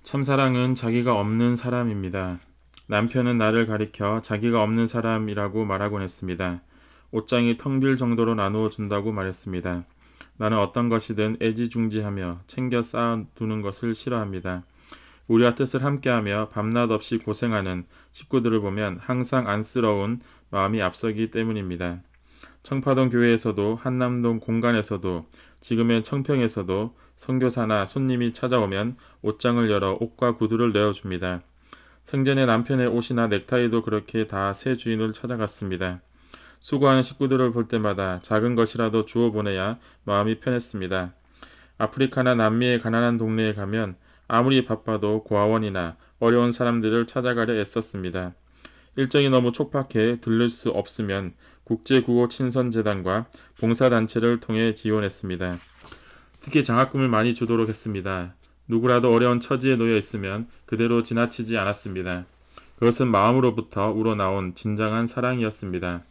참사랑은 자기가 없는 사람입니다. 남편은 나를 가리켜 자기가 없는 사람이라고 말하곤 했습니다. 옷장이 텅 빌 정도로 나누어 준다고 말했습니다. 나는 어떤 것이든 애지중지하며 챙겨 쌓아두는 것을 싫어합니다. 우리와 뜻을 함께하며 밤낮 없이 고생하는 식구들을 보면 항상 안쓰러운 마음이 앞서기 때문입니다. 청파동 교회에서도 한남동 공간에서도 지금의 청평에서도 선교사나 손님이 찾아오면 옷장을 열어 옷과 구두를 내어줍니다. 생전에 남편의 옷이나 넥타이도 그렇게 다 새 주인을 찾아갔습니다. 수고하는 식구들을 볼 때마다 작은 것이라도 주워 보내야 마음이 편했습니다. 아프리카나 남미의 가난한 동네에 가면 아무리 바빠도 고아원이나 어려운 사람들을 찾아가려 애썼습니다. 일정이 너무 촉박해 들를 수 없으면 국제구호친선재단과 봉사단체를 통해 지원했습니다. 특히 장학금을 많이 주도록 했습니다. 누구라도 어려운 처지에 놓여 있으면 그대로 지나치지 않았습니다. 그것은 마음으로부터 우러나온 진정한 사랑이었습니다.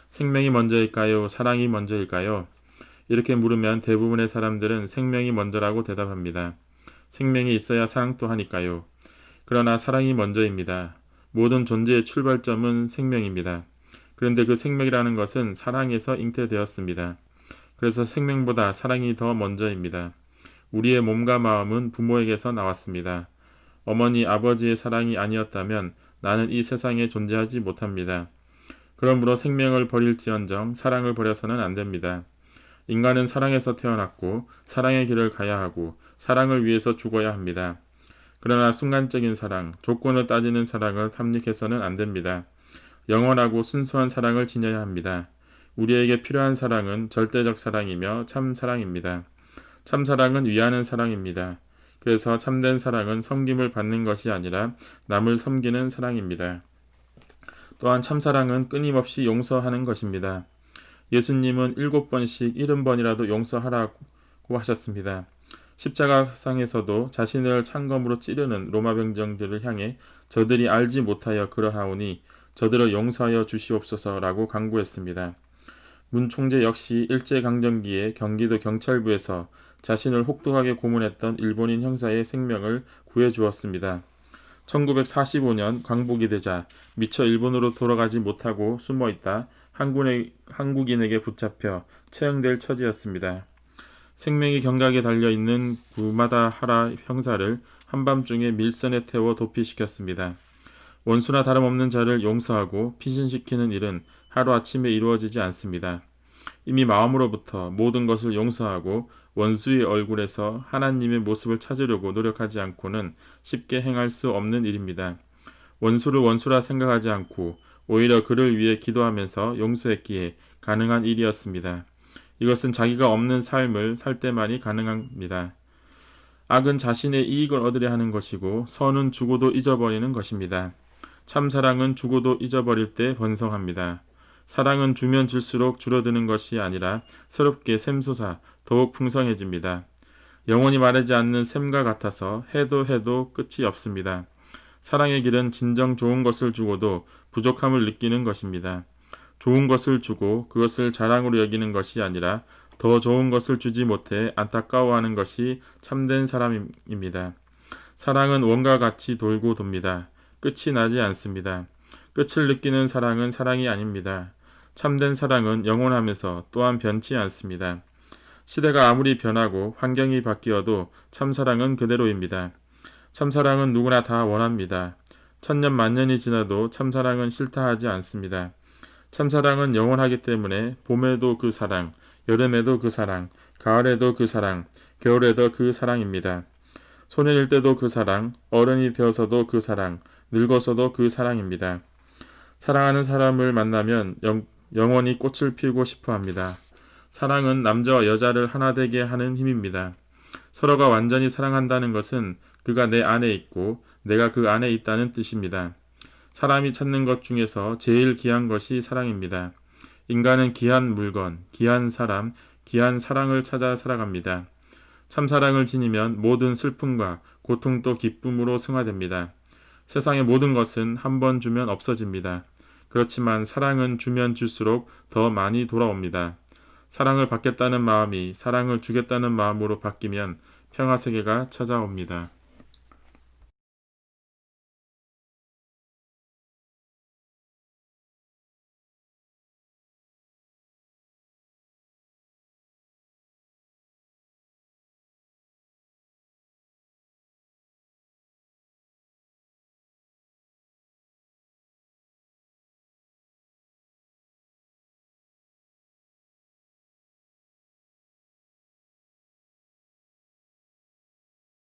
생명이 먼저일까요? 사랑이 먼저일까요? 이렇게 물으면 대부분의 사람들은 생명이 먼저라고 대답합니다. 생명이 있어야 사랑도 하니까요. 그러나 사랑이 먼저입니다. 모든 존재의 출발점은 생명입니다. 그런데 그 생명이라는 것은 사랑에서 잉태되었습니다. 그래서 생명보다 사랑이 더 먼저입니다. 우리의 몸과 마음은 부모에게서 나왔습니다. 어머니, 아버지의 사랑이 아니었다면 나는 이 세상에 존재하지 못합니다. 그러므로 생명을 버릴지언정 사랑을 버려서는 안 됩니다. 인간은 사랑에서 태어났고 사랑의 길을 가야 하고 사랑을 위해서 죽어야 합니다. 그러나 순간적인 사랑, 조건을 따지는 사랑을 탐닉해서는 안 됩니다. 영원하고 순수한 사랑을 지녀야 합니다. 우리에게 필요한 사랑은 절대적 사랑이며 참 사랑입니다. 참 사랑은 위하는 사랑입니다. 그래서 참된 사랑은 섬김을 받는 것이 아니라 남을 섬기는 사랑입니다. 또한 참사랑은 끊임없이 용서하는 것입니다. 예수님은 7번씩 70번이라도 용서하라고 하셨습니다. 십자가상에서도 자신을 창검으로 찌르는 로마 병정들을 향해 저들이 알지 못하여 그러하오니 저들을 용서하여 주시옵소서라고 간구했습니다. 문 총재 역시 일제강점기에 경기도 경찰부에서 자신을 혹독하게 고문했던 일본인 형사의 생명을 구해주었습니다. 1945년 광복이 되자 미처 일본으로 돌아가지 못하고 숨어있다 한국인에게 붙잡혀 처형될 처지였습니다. 생명이 경각에 달려있는 구마다 하라 형사를 한밤중에 밀선에 태워 도피시켰습니다. 원수나 다름없는 자를 용서하고 피신시키는 일은 하루아침에 이루어지지 않습니다. 이미 마음으로부터 모든 것을 용서하고 원수의 얼굴에서 하나님의 모습을 찾으려고 노력하지 않고는 쉽게 행할 수 없는 일입니다. 원수를 원수라 생각하지 않고 오히려 그를 위해 기도하면서 용서했기에 가능한 일이었습니다. 이것은 자기가 없는 삶을 살 때만이 가능합니다. 악은 자신의 이익을 얻으려 하는 것이고 선은 주고도 잊어버리는 것입니다. 참 사랑은 주고도 잊어버릴 때 번성합니다. 사랑은 주면 줄수록 줄어드는 것이 아니라 새롭게 샘솟아 더욱 풍성해집니다. 영원히 마르지 않는 샘과 같아서 해도 끝이 없습니다. 사랑의 길은 진정 좋은 것을 주고도 부족함을 느끼는 것입니다. 좋은 것을 주고 그것을 자랑으로 여기는 것이 아니라 더 좋은 것을 주지 못해 안타까워하는 것이 참된 사람입니다. 사랑은 원과 같이 돌고 돕니다. 끝이 나지 않습니다. 끝을 느끼는 사랑은 사랑이 아닙니다. 참된 사랑은 영원하면서 또한 변치 않습니다. 시대가 아무리 변하고 환경이 바뀌어도 참사랑은 그대로입니다. 참사랑은 누구나 다 원합니다. 천년 만년이 지나도 참사랑은 싫다 하지 않습니다. 참사랑은 영원하기 때문에 봄에도 그 사랑, 여름에도 그 사랑, 가을에도 그 사랑, 겨울에도 그 사랑입니다. 소년일 때도 그 사랑, 어른이 되어서도 그 사랑, 늙어서도 그 사랑입니다. 사랑하는 사람을 만나면 영원히 꽃을 피우고 싶어 합니다. 사랑은 남자와 여자를 하나 되게 하는 힘입니다. 서로가 완전히 사랑한다는 것은 그가 내 안에 있고 내가 그 안에 있다는 뜻입니다. 사람이 찾는 것 중에서 제일 귀한 것이 사랑입니다. 인간은 귀한 물건, 귀한 사람, 귀한 사랑을 찾아 살아갑니다. 참사랑을 지니면 모든 슬픔과 고통도 기쁨으로 승화됩니다. 세상의 모든 것은 한 번 주면 없어집니다. 그렇지만 사랑은 주면 줄수록 더 많이 돌아옵니다. 사랑을 받겠다는 마음이 사랑을 주겠다는 마음으로 바뀌면 평화세계가 찾아옵니다.